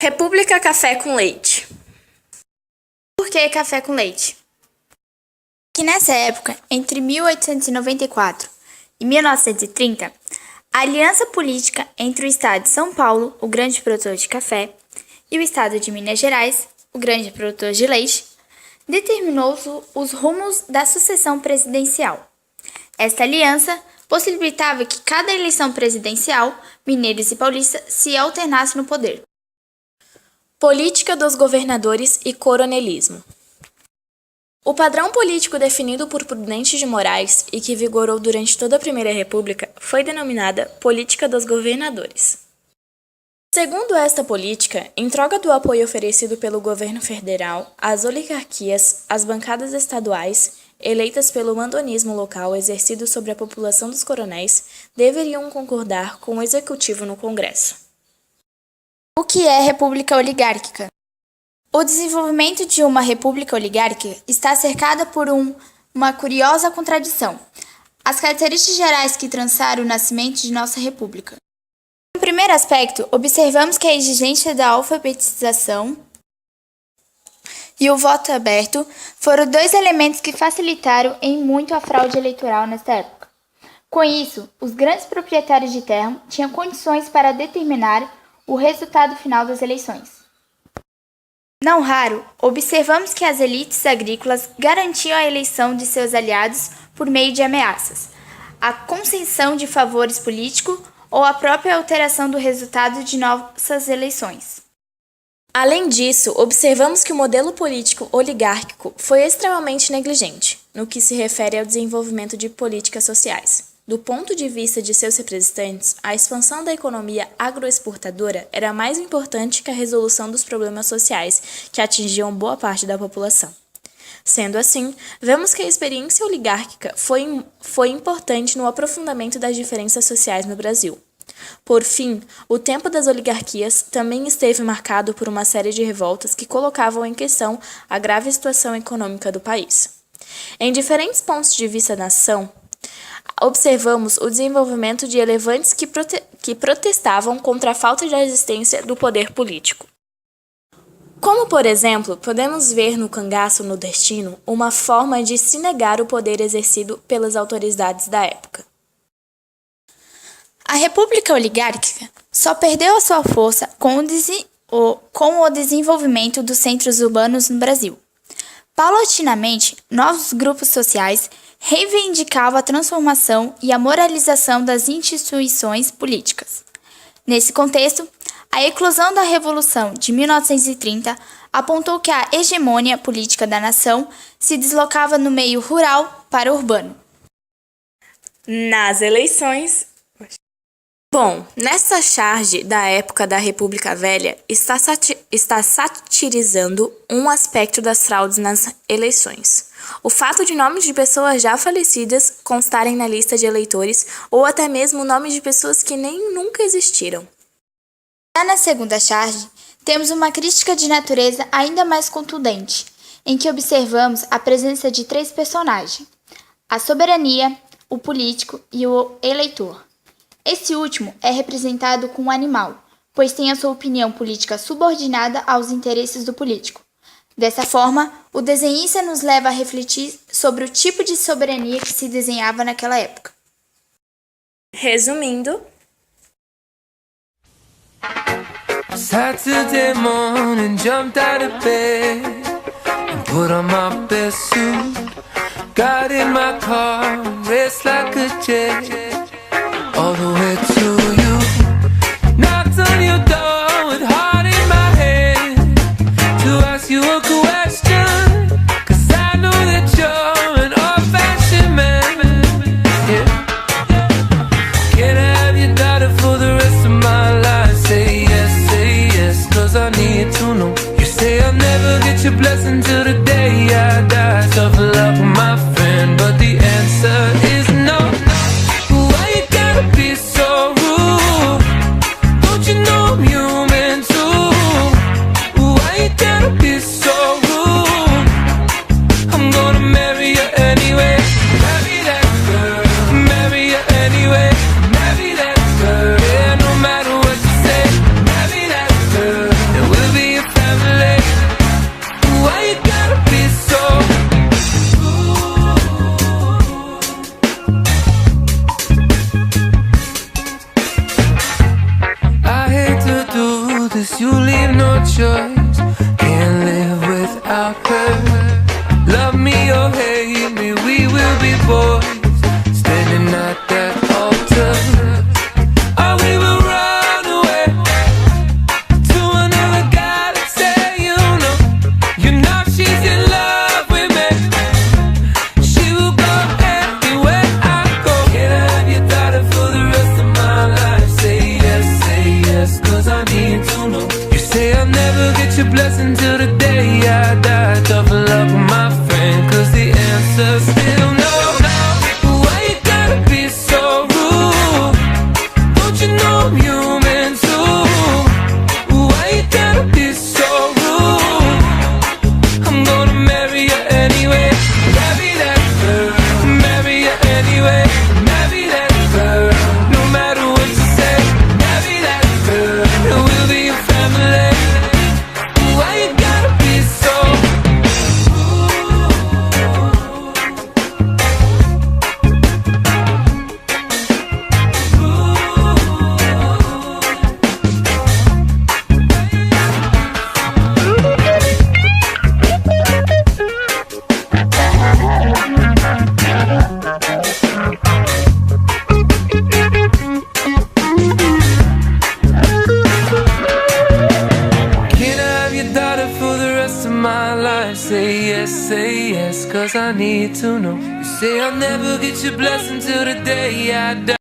República Café com Leite. Por que café com leite? Que nessa época, entre 1894 e 1930, a aliança política entre o estado de São Paulo, o grande produtor de café, e o estado de Minas Gerais, o grande produtor de leite, determinou os rumos da sucessão presidencial. Esta aliança possibilitava que cada eleição presidencial, mineiros e paulistas se alternassem no poder. Política dos governadores e coronelismo. O padrão político definido por Prudente de Moraes e que vigorou durante toda a Primeira República foi denominada Política dos Governadores. Segundo esta política, em troca do apoio oferecido pelo governo federal, as oligarquias, as bancadas estaduais, eleitas pelo mandonismo local exercido sobre a população dos coronéis, deveriam concordar com o executivo no Congresso. O que é república oligárquica? O desenvolvimento de uma república oligárquica está cercado por uma curiosa contradição. As características gerais que trançaram o nascimento de nossa república. No primeiro aspecto, observamos que a exigência da alfabetização e o voto aberto foram dois elementos que facilitaram em muito a fraude eleitoral nesta época. Com isso, os grandes proprietários de terra tinham condições para determinar o resultado final das eleições. Não raro, observamos que as elites agrícolas garantiam a eleição de seus aliados por meio de ameaças, a concessão de favores políticos ou a própria alteração do resultado de nossas eleições. Além disso, observamos que o modelo político oligárquico foi extremamente negligente no que se refere ao desenvolvimento de políticas sociais. Do ponto de vista de seus representantes, a expansão da economia agroexportadora era mais importante que a resolução dos problemas sociais que atingiam boa parte da população. Sendo assim, vemos que a experiência oligárquica foi importante no aprofundamento das diferenças sociais no Brasil. Por fim, o tempo das oligarquias também esteve marcado por uma série de revoltas que colocavam em questão a grave situação econômica do país. Em diferentes pontos de vista da nação, observamos o desenvolvimento de elevantes que protestavam contra a falta de existência do poder político. Como, por exemplo, podemos ver no cangaço nordestino uma forma de se negar o poder exercido pelas autoridades da época. A República Oligárquica só perdeu a sua força com o desenvolvimento dos centros urbanos no Brasil. Paulatinamente, novos grupos sociais reivindicavam a transformação e a moralização das instituições políticas. Nesse contexto, a eclosão da Revolução de 1930 apontou que a hegemonia política da nação se deslocava no meio rural para o urbano. Nas eleições... nessa charge da época da República Velha está satirizando um aspecto das fraudes nas eleições. O fato de nomes de pessoas já falecidas constarem na lista de eleitores ou até mesmo nomes de pessoas que nem nunca existiram. Já na segunda charge, temos uma crítica de natureza ainda mais contundente, em que observamos a presença de três personagens: a soberania, o político e o eleitor. Esse último é representado com um animal, pois tem a sua opinião política subordinada aos interesses do político. Dessa forma, o desenhista nos leva a refletir sobre o tipo de soberania que se desenhava naquela época. Resumindo, Saturday morning, jumped out of bed and put on my best suit. Got in my car, raced like a jet all the way to you. Knocked on your door with heart in my head to ask you a question, 'cause I know that you're an old-fashioned man. Yeah. Can I have your daughter for the rest of my life? Say yes, 'cause I need to know. You say I'll never get your blessing till the day I die. Tough luck, my friend, but the answer is no. Why you gotta be so rude? Don't you know I'm human too? Why you gotta be so rude? I'm gonna marry you anyway. Marry that girl. Marry you anyway. Marry that girl. Yeah, no matter what you say. Marry that girl. And 'cause you leave no choice. Can't live without her. Love me or hate me, we will be boys, standing at that altar. Or we will run away to another galaxy. You know she's in love with me. She will go anywhere I go. Can I have your daughter for the rest of my life? Say yes, 'cause I need to know. You say I'll never get your blessing till the day I die. Tough luck, my friend, 'cause the answer's still no. Why you gotta be so rude? Don't you know I'm human too? Why you gotta be so rude? I'm gonna marry you anyway. Marry that girl, marry you anyway. Marry that girl, no matter what you say. Marry that girl, and we'll be a family. Why you gotta be so Can I have your daughter for the rest of my life? Say yes, 'cause I need to know. You say I'll never get your blessing till the day I die.